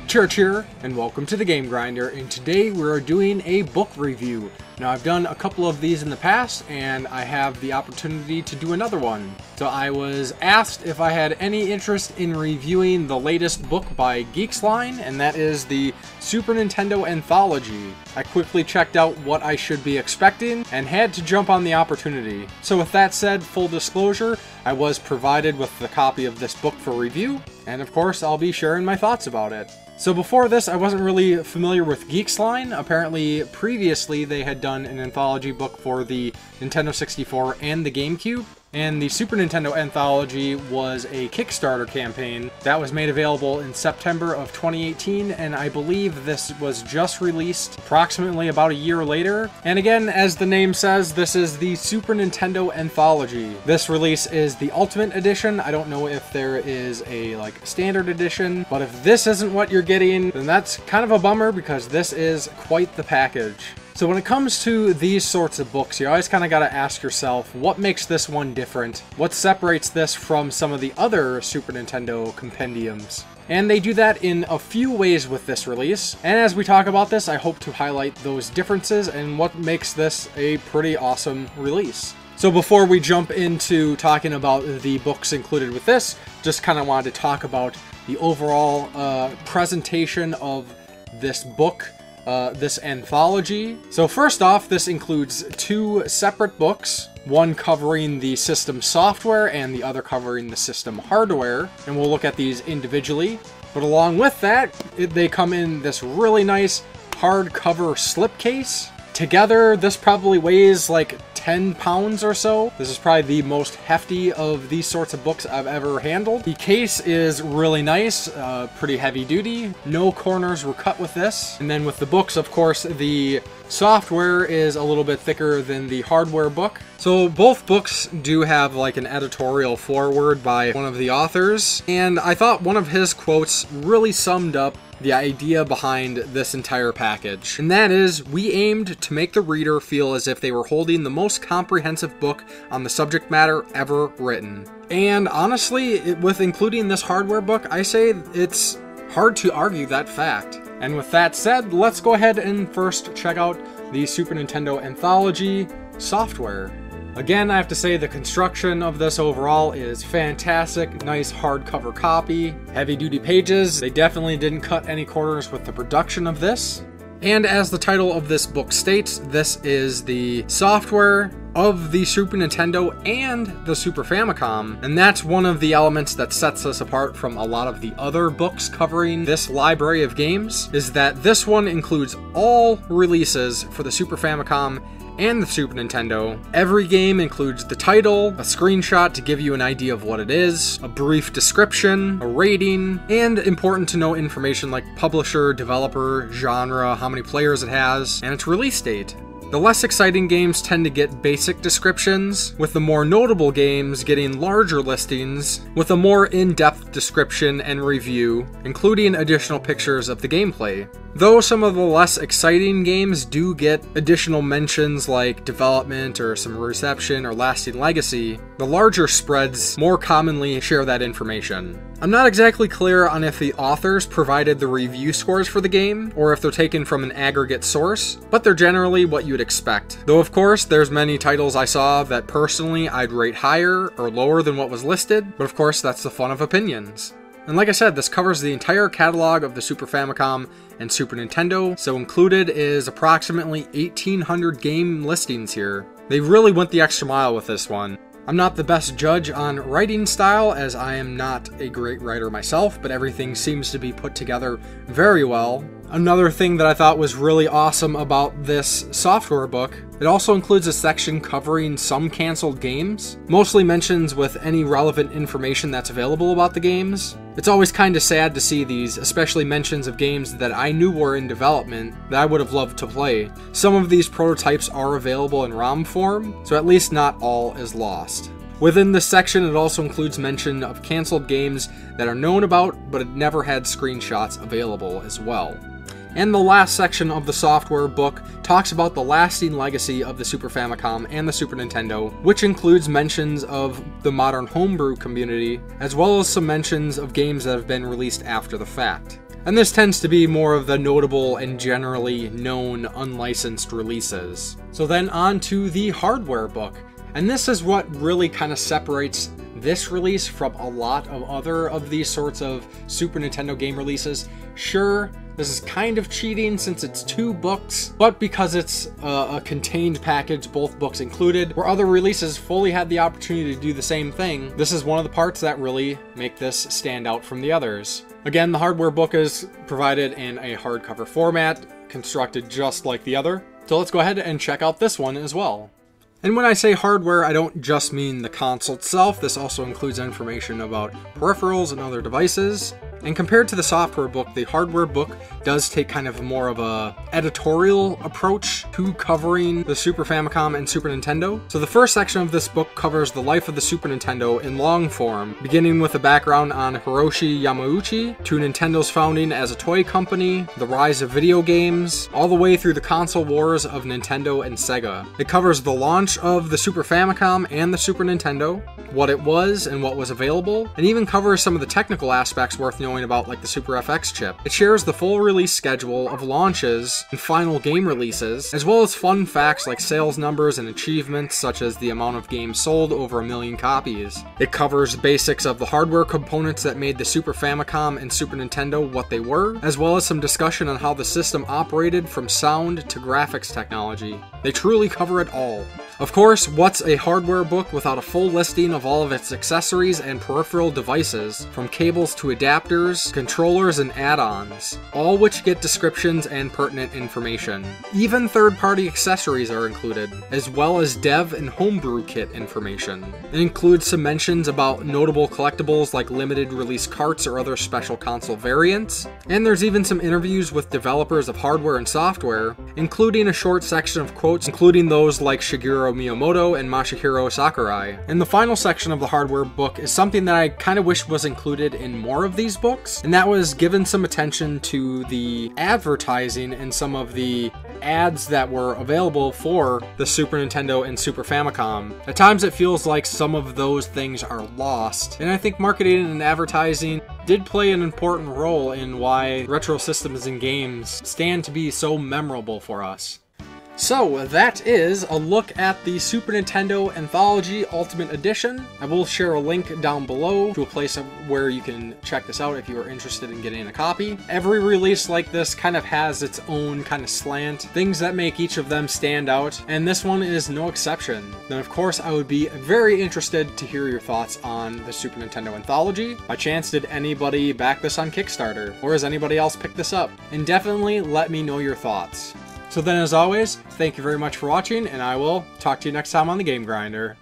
Church here, and welcome to the Game Grinder, and today we're doing a book review. Now I've done a couple of these in the past, and I have the opportunity to do another one. So I was asked if I had any interest in reviewing the latest book by Geeks-Line, and that is the Super Nintendo Anthology. I quickly checked out what I should be expecting, and had to jump on the opportunity. So with that said, full disclosure, I was provided with the copy of this book for review, and of course I'll be sharing my thoughts about it. So before this, I wasn't really familiar with Geeks-Line. Apparently, previously they had done an anthology book for the Nintendo 64 and the GameCube. And the Super Nintendo Anthology was a Kickstarter campaign that was made available in September of 2018, and I believe this was just released approximately about a year later. And again, as the name says, this is the Super Nintendo Anthology. This release is the Ultimate Edition. I don't know if there is a standard edition, but if this isn't what you're getting, then that's kind of a bummer because this is quite the package. So when it comes to these sorts of books, you always kind of got to ask yourself, what makes this one different? What separates this from some of the other Super Nintendo compendiums? And they do that in a few ways with this release. And as we talk about this, I hope to highlight those differences and what makes this a pretty awesome release. So before we jump into talking about the books included with this, just kind of wanted to talk about the overall presentation of this book. This anthology. So first off, this includes two separate books, one covering the system software and the other covering the system hardware, and we'll look at these individually. But along with that, they come in this really nice hardcover slipcase. Together, this probably weighs like 10 pounds or so. This is probably the most hefty of these sorts of books I've ever handled. The case is really nice, pretty heavy duty. No corners were cut with this. And then with the books, of course, the software is a little bit thicker than the hardware book. So both books do have like an editorial foreword by one of the authors. And I thought one of his quotes really summed up the idea behind this entire package. And that is, we aimed to make the reader feel as if they were holding the most comprehensive book on the subject matter ever written. And honestly, with including this hardware book, I say it's hard to argue that fact. And with that said, let's go ahead and first check out the Super Nintendo Anthology software. Again, I have to say the construction of this overall is fantastic. Nice hardcover copy, heavy-duty pages. They definitely didn't cut any corners with the production of this. And as the title of this book states, this is the software of the Super Nintendo and the Super Famicom, and that's one of the elements that sets us apart from a lot of the other books covering this library of games, is that this one includes all releases for the Super Famicom and the Super Nintendo. Every game includes the title, a screenshot to give you an idea of what it is, a brief description, a rating, and important to know information like publisher, developer, genre, how many players it has, and its release date. The less exciting games tend to get basic descriptions, with the more notable games getting larger listings with a more in-depth description and review, including additional pictures of the gameplay. Though some of the less exciting games do get additional mentions like development or some reception or lasting legacy, the larger spreads more commonly share that information. I'm not exactly clear on if the authors provided the review scores for the game, or if they're taken from an aggregate source, but they're generally what you'd expect. Though of course, there's many titles I saw that personally I'd rate higher or lower than what was listed, but of course that's the fun of opinions. And like I said, this covers the entire catalog of the Super Famicom and Super Nintendo, so included is approximately 1,800 game listings here. They really went the extra mile with this one. I'm not the best judge on writing style, as I am not a great writer myself, but everything seems to be put together very well. Another thing that I thought was really awesome about this software book, it also includes a section covering some canceled games, mostly mentions with any relevant information that's available about the games. It's always kind of sad to see these, especially mentions of games that I knew were in development that I would have loved to play. Some of these prototypes are available in ROM form, so at least not all is lost. Within this section, it also includes mention of canceled games that are known about, but it never had screenshots available as well. And the last section of the software book talks about the lasting legacy of the Super Famicom and the Super Nintendo, which includes mentions of the modern homebrew community, as well as some mentions of games that have been released after the fact. And this tends to be more of the notable and generally known unlicensed releases. So then on to the hardware book. And this is what really kind of separates this release from a lot of other of these sorts of Super Nintendo game releases. Sure, this is kind of cheating since it's 2 books, but because it's a contained package, both books included, where other releases fully had the opportunity to do the same thing, this is one of the parts that really make this stand out from the others. Again, the hardware book is provided in a hardcover format, constructed just like the other. So let's go ahead and check out this one as well. And when I say hardware, I don't just mean the console itself. This also includes information about peripherals and other devices. And compared to the software book, the hardware book does take kind of more of a editorial approach to covering the Super Famicom and Super Nintendo. So the first section of this book covers the life of the Super Nintendo in long form, beginning with a background on Hiroshi Yamauchi, to Nintendo's founding as a toy company, the rise of video games, all the way through the console wars of Nintendo and Sega. It covers the launch of the Super Famicom and the Super Nintendo, what it was and what was available, and even covers some of the technical aspects worth knowing about, like the Super FX chip. It shares the full release schedule of launches and final game releases, as well as fun facts like sales numbers and achievements such as the amount of games sold over 1 million copies. It covers basics of the hardware components that made the Super Famicom and Super Nintendo what they were, as well as some discussion on how the system operated from sound to graphics technology. They truly cover it all. Of course, what's a hardware book without a full listing of all of its accessories and peripheral devices, from cables to adapters, controllers, and add-ons, all which get descriptions and pertinent information. Even third-party accessories are included, as well as dev and homebrew kit information. It includes some mentions about notable collectibles like limited release carts or other special console variants, and there's even some interviews with developers of hardware and software, including a short section of quotes, including those like Shigeru Miyamoto and Masahiro Sakurai. And the final section of the hardware book is something that I kind of wish was included in more of these books, and that was given some attention to the advertising and some of the ads that were available for the Super Nintendo and Super Famicom. At times it feels like some of those things are lost, and I think marketing and advertising did play an important role in why retro systems and games stand to be so memorable for us. So that is a look at the Super Nintendo Anthology Ultimate Edition. I will share a link down below to a place where you can check this out if you are interested in getting a copy. Every release like this kind of has its own kind of slant, things that make each of them stand out, and this one is no exception. Then of course I would be very interested to hear your thoughts on the Super Nintendo Anthology. By chance, did anybody back this on Kickstarter? Or has anybody else picked this up? And definitely let me know your thoughts. So then, as always, thank you very much for watching, and I will talk to you next time on the Game Grinder.